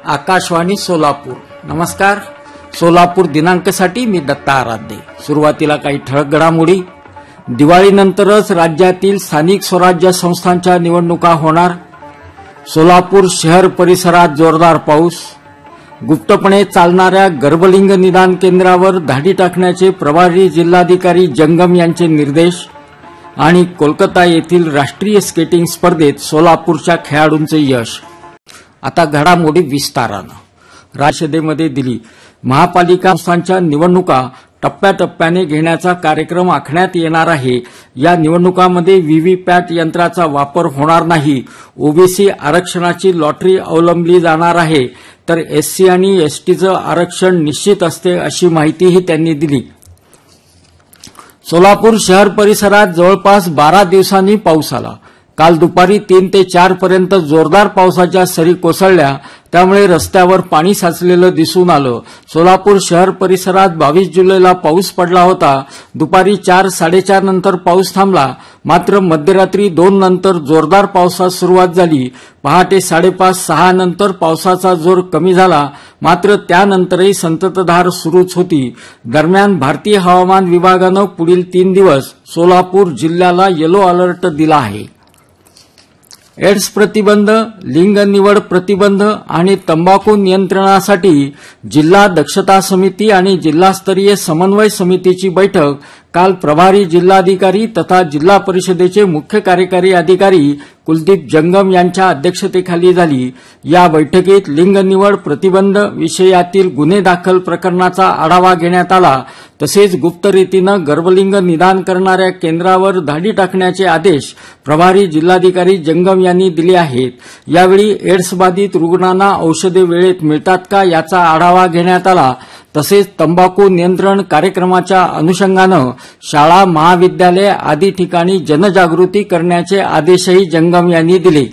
आकाशवाणी सोलापूर. नमस्कार. सोलापूर दिनांकासाठी मी दत्ता आराध्य. सुरुवातीला काही ठळक घडामोडी. दिवाळीनंतरच राज्यातील स्थानिक स्वराज्य संस्थांच्या निवडणुका होणार. सोलापूर शहर परिसरात जोरदार पाऊस. गुप्तपणे चालणाऱ्या गर्भलिंग निदान केंद्रावर धाडी टाकण्याचे प्रभारी जिल्हाधिकारी जंगम यांचे निर्देश. आणि कोलकाता येथील राष्ट्रीय स्केटिंग स्पर्धेत सोलापूरच्या खेळाडूंचे यश. आता घडामोडी विस्तारानं. राज्यसभेमध्ये दिली महापालिका संस्थांच्या निवडणुका टप्प्याटप्प्याने घेण्याचा कार्यक्रम आखण्यात येणार आहे. या निवडणुकांमध्ये व्हीव्हीपॅट यंत्राचा वापर होणार नाही. ओबीसी आरक्षणाची लॉटरी अवलंबली जाणार आहे, तर एससी आणि एसटीचं आरक्षण निश्चित असते, अशी माहितीही त्यांनी दिली. सोलापूर शहर परिसरात जवळपास 12 दिवसांनी पाऊस आला. काल दुपारी 3 ते 4 पर्यंत जोरदार पावसाच्या सरी कोसळल्या, त्यामुळे रस्त्यावर पाणी साचलेलं दिसून आलं. सोलापूर शहर परिसरात 22 जुलैला पाऊस पडला होता. दुपारी 4-4:30 नंतर पाऊस थांबला. मात्र मध्यरात्री 2 नंतर जोरदार पावसास सुरुवात झाली. पहाटे 5:30-6 नंतर पावसाचा जोर कमी झाला, मात्र त्यानंतरही संततधार सुरूच होती. दरम्यान भारतीय हवामान विभागानं पुढील 3 दिवस सोलापूर जिल्ह्याला येलो अलर्ट दिला आहे. एड्स प्रतिबंध, लिंग निवड प्रतिबंध आणि तंबाखू नियंत्रणासाठी जिल्हा दक्षता समिती आणि जिल्हास्तरीय समन्वय समितीची बैठक काल प्रभारी जिल्हाधिकारी तथा जिल्हा परिषदेचे मुख्य कार्यकारी अधिकारी कुलदीप जंगम यांच्या अध्यक्षतेखाली झाली. या बैठकीत लिंग निवड प्रतिबंध विषयातील गुन्हे दाखल प्रकरणाचा आढावा घेण्यात आला. तसेच गुप्तरीतीनं गर्भलिंग निदान करणाऱ्या केंद्रावर धाडी टाकण्याचे आदेश प्रभारी जिल्हाधिकारी जंगम यांनी दिले आहेत. यावेळी एड्स बाधित रुग्णांना औषधे वेळेत मिळतात का याचा आढावा घेण्यात आला. तसेच तंबाखू नियंत्रण कार्यक्रमाच्या अनुषंगानं शाळा, महाविद्यालय आदी ठिकाणी जनजागृती करण्याचे आदेशही जंगम यांनी दिले.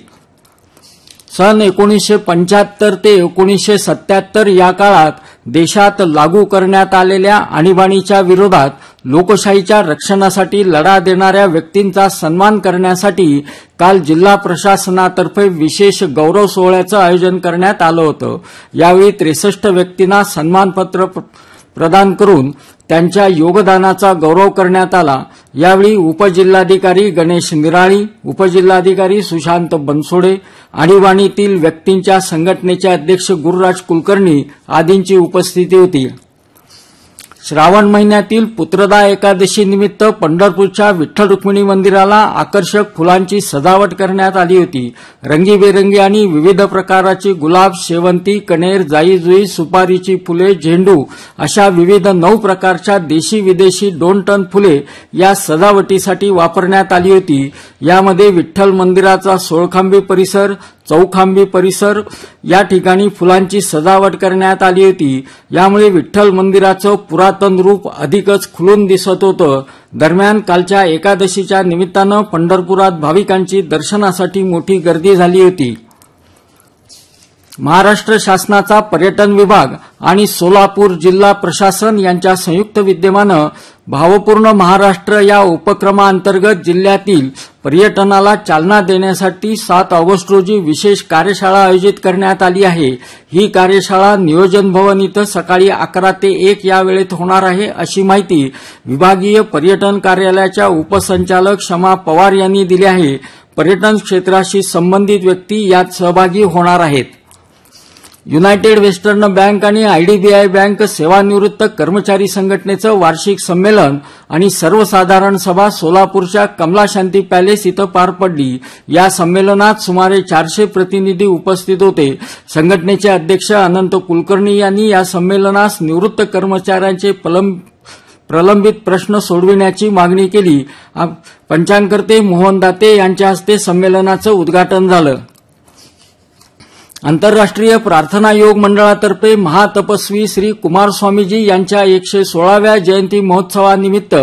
सन 1975 ते 1977 या काळात देशात लागू करण्यात आलेल्या आणीबाणीच्या विरोधात लोकशाहीच्या रक्षणासाठी लढा देणाऱ्या व्यक्तींचा सन्मान करण्यासाठी काल जिल्हा प्रशासनातर्फे विशेष गौरव सोहळ्याचं आयोजन करण्यात आलं होतं. यावेळी 63 व्यक्तींना सन्मानपत्र प्रदान करून त्यांच्या योगदानाचा गौरव करण्यात आला. यावेळी उपजिल्हाधिकारी गणेश निराळी, उपजिल्हाधिकारी सुशांत बनसोडे, आणीबाणीतील व्यक्तींच्या संघटनेचे अध्यक्ष गुरुराज कुलकर्णी आदींची उपस्थिती होती. श्रावण महिन्यातील पुत्रदा एकादशी निमित्त पंढरपूरच्या विठ्ठल रुक्मिणी मंदिराला आकर्षक फुलांची सजावट करण्यात आली होती. रंगीबेरंगी आणि विविध प्रकारची गुलाब, शेवंती, कणेर, जाई जुई, सुपारीची फुले, झेंडू अशा विविध 9 प्रकारच्या देशी विदेशी 2 टन फुले या सजावटीसाठी वापरण्यात आली होती. यामध्ये विठ्ठल मंदिराचा सोळखांबी परिसर, चौखांबी परिसर या ठिकाणी फुलांची सजावट करण्यात आली होती. यामुळे विठ्ठल मंदिराचं पुरातन रूप अधिकच खुलून दिसत होतं. दरम्यान कालच्या एकादशीच्या निमित्तानं पंढरपुरात भाविकांची दर्शनासाठी मोठी गर्दी झाली होती. महाराष्ट्र शासनाचा पर्यटन विभाग आणि सोलापूर जिल्हा प्रशासन यांच्या संयुक्त विद्यमानं भावपूर्ण महाराष्ट्र या उपक्रमाअंतर्गत जिल्ह्यातील पर्यटनाला चालना देण्यासाठी 7 ऑगस्ट रोजी विशेष कार्यशाळा आयोजित करण्यात आली आहे. ही कार्यशाळा नियोजन भवन इथं सकाळी 11 ते 1 या वेळेत होणार आहे, अशी माहिती विभागीय पर्यटन कार्यालयाच्या उपसंचालक शमा पवार यांनी दिली आहे. पर्यटन क्षेत्राशी संबंधित व्यक्ती यात सहभागी होणार आहेत. युनायटेड वेस्टर्न बँक आणि आयडीबीआय बँक सेवानिवृत्त कर्मचारी संघटनेचं वार्षिक संमेलन आणि सर्वसाधारण सभा सोलापूरच्या कमला शांती पॅलेस इथं पार पडली. या संमेलनात सुमारे 400 प्रतिनिधी उपस्थित होते. संघटनेचे अध्यक्ष अनंत कुलकर्णी यांनी या संमेलनास निवृत्त कर्मचाऱ्यांचे प्रलंबित प्रश्न सोडविण्याची मागणी केली. पंचांगकर्ते मोहन दाते यांच्या हस्ते संमेलनाचं उद्घाटन झालं. आंतरराष्ट्रीय प्रार्थना योग मंडळातर्फे महातपस्वी श्री कुमारस्वामीजी यांच्या 116व्या जयंती महोत्सवानिमित्त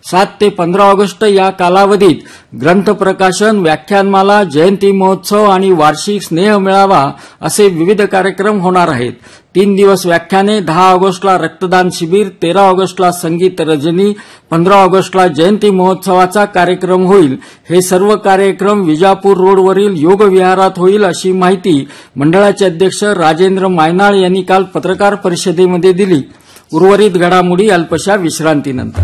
7 ते 15 ऑगस्ट या कालावधीत ग्रंथ प्रकाशन, व्याख्यानमाला, जयंती महोत्सव आणि वार्षिक स्नेह मेळावा असे विविध कार्यक्रम होणार आहेत. 3 दिवस व्याख्याने, 10 ऑगस्टला रक्तदान शिबिर, 13 ऑगस्टला संगीत रजनी, 15 ऑगस्टला जयंती महोत्सवाचा कार्यक्रम होईल. हे सर्व कार्यक्रम विजापूर रोडवरील योग विहारात होईल, अशी माहिती मंडळाचे अध्यक्ष राजेंद्र मायनाळ यांनी काल पत्रकार परिषदेमध्ये दिली. उर्वरित घडामोडी अल्पशा विश्रांतीनंतर.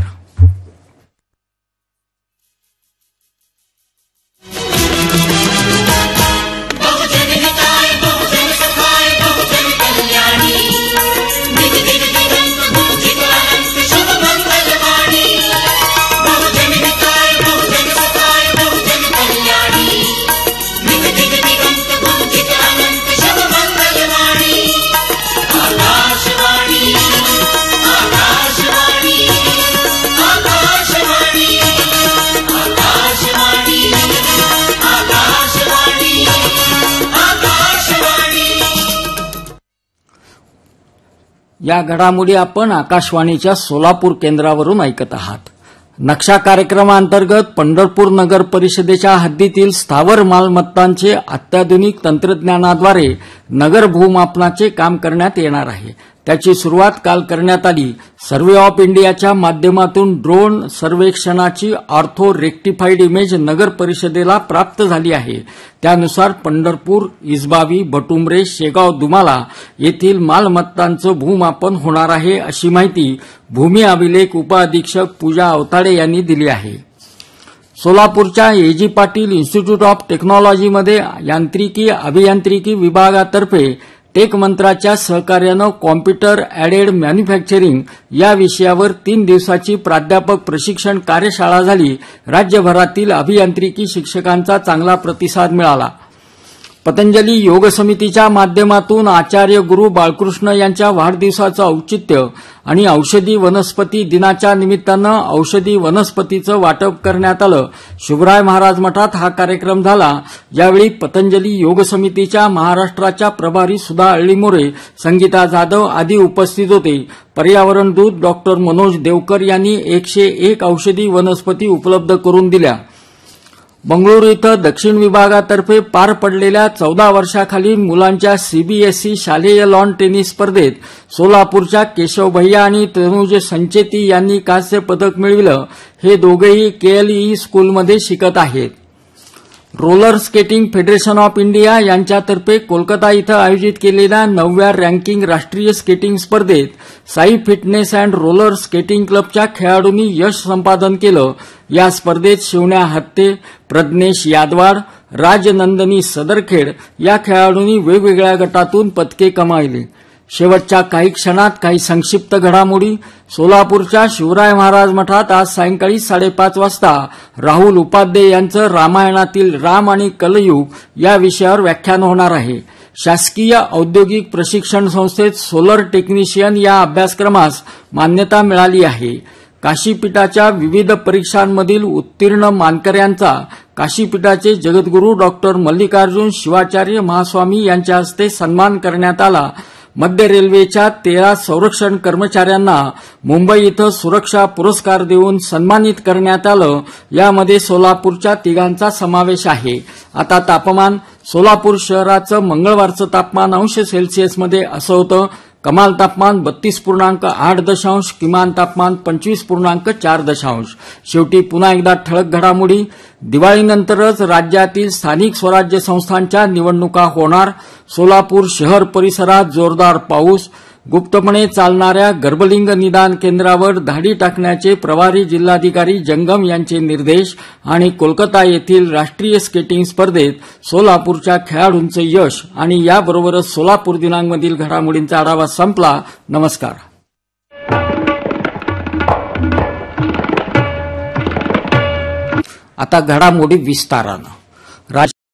या घडामोडी आपण आकाशवाणीच्या सोलापूर केंद्रावरून ऐकत आहात. नक्षा कार्यक्रमांतर्गत पंढरपूर नगर परिषदेच्या हद्दीतील स्थावर मालमत्तांचे अत्याधुनिक तंत्रज्ञानाद्वारे नगर भूमापनाचे काम करण्यात येणार आहे. त्याची सुरुवात काल करण्यात आली. सर्व्हे ऑफ इंडियाच्या माध्यमातून ड्रोन सर्वेक्षणाची ऑर्थो रेक्टिफाईड इमेज नगर परिषदेला प्राप्त झाली आहे. त्यानुसार पंढरपूर, इसबावी, भटुंबरे, शेगाव, दुमाला येथील मालमत्तांचं भूमापन होणार आहे, अशी माहिती भूमी अभिलेख उपअधीक्षक पूजा अवताडे यांनी दिली आहे. सोलापूरच्या एजी पाटील इन्स्टिट्यूट ऑफ टेक्नॉलॉजीमध्ये यांत्रिकी अभियांत्रिकी विभागातर्फे टेक मंत्राच्या सहकार्यानं कॉम्प्युटर ॲडेड मॅन्युफॅक्चरिंग या विषयावर 3 दिवसाची प्राध्यापक प्रशिक्षण कार्यशाळा झाली. राज्यभरातील अभियांत्रिकी शिक्षकांचा चांगला प्रतिसाद मिळाला. पतंजली योग समितीच्या माध्यमातून आचार्य गुरु बाळकृष्ण यांच्या वाढदिवसाचं औचित्य आणि औषधी वनस्पती दिनाच्या निमित्तानं औषधी वनस्पतीचं वाटप करण्यात आलं. शुभराय महाराज मठात हा कार्यक्रम झाला. यावेळी पतंजली योग समितीच्या महाराष्ट्राच्या प्रभारी सुधा अळ्ळीमोरे, संगीता जाधव आदी उपस्थित होते. पर्यावरण दूत डॉक्टर मनोज देवकर यांनी 101 औषधी वनस्पती उपलब्ध करून दिल्या. बंगळुरू इथं दक्षिण विभागातर्फे पार पडलेल्या 14 वर्षाखालील मुलांच्या सीबीएसई शालेय लॉन टेनिस स्पर्धेत सोलापूरच्या केशव भैया आणि तनुज संचेती यांनी कांस्य पदक मिळविलं. हे दोघेही केएलई स्कूलमध्ये शिकत आहेत. Roller skating federation of India यांच्यातर्फे कोलकाता इथं आयोजित केलेल्या 9व्या रँकिंग राष्ट्रीय स्केटिंग स्पर्धेत Sai fitness and roller skating क्लबच्या खेळाडूंनी यश संपादन केलं. या स्पर्धेत शिवण्या हत्ते, प्रज्ञेश यादवाड, राजनंदनी सदरखेड या खेळाडूंनी वेगवेगळ्या गटातून पदके कमावली. शेवटच्या काही क्षणात काही संक्षिप्त घडामोडी. सोलापूरच्या शिवराय महाराज मठात आज सायंकाळी 5:30 वाजता राहुल उपाध्ये यांचं रामायणातील राम आणि कलयुग या विषयावर व्याख्यान होणार आहे. शासकीय औद्योगिक प्रशिक्षण संस्थेत सोलर टेक्निशियन या अभ्यासक्रमास मान्यता मिळाली आहे. काशीपीठाच्या विविध परीक्षांमधील उत्तीर्ण मानकऱ्यांचा काशीपीठाचे जगद्गुरू डॉक्टर मल्लिकार्जुन शिवाचार्य महास्वामी यांच्या हस्ते सन्मान करण्यात आला. मध्य रेल्वेच्या 13 संरक्षण कर्मचाऱ्यांना मुंबई इथं सुरक्षा पुरस्कार देऊन सन्मानित करण्यात आलं. यामध्ये सोलापूरच्या 3 समावेश आहे. आता तापमान. सोलापूर शहराचं मंगळवारचं तापमान अंश सेल्सिअसमध्ये असं होतं. कमाल तापमान 32.8, किमान तापमान 25.4. शेवटी पुन्हा एकदा ठळक घडामोडी. दिवाळीनंतरच राज्यातील स्थानिक स्वराज्य संस्थांच्या निवडणुका होणार. सोलापूर शहर परिसरात जोरदार पाऊस. गुप्तपणे चालणाऱ्या गर्भलिंग निदान केंद्रावर धाडी टाकण्याचे प्रभारी जिल्हाधिकारी जंगम यांचे निर्देश. आणि कोलकाता येथील राष्ट्रीय स्केटिंग स्पर्धेत सोलापूरच्या खेळाडूंचं यश. आणि याबरोबरच सोलापूर दिनांकमधील घडामोडींचा आढावा संपला. नमस्कार. आता घडामोडी विस्तारानं.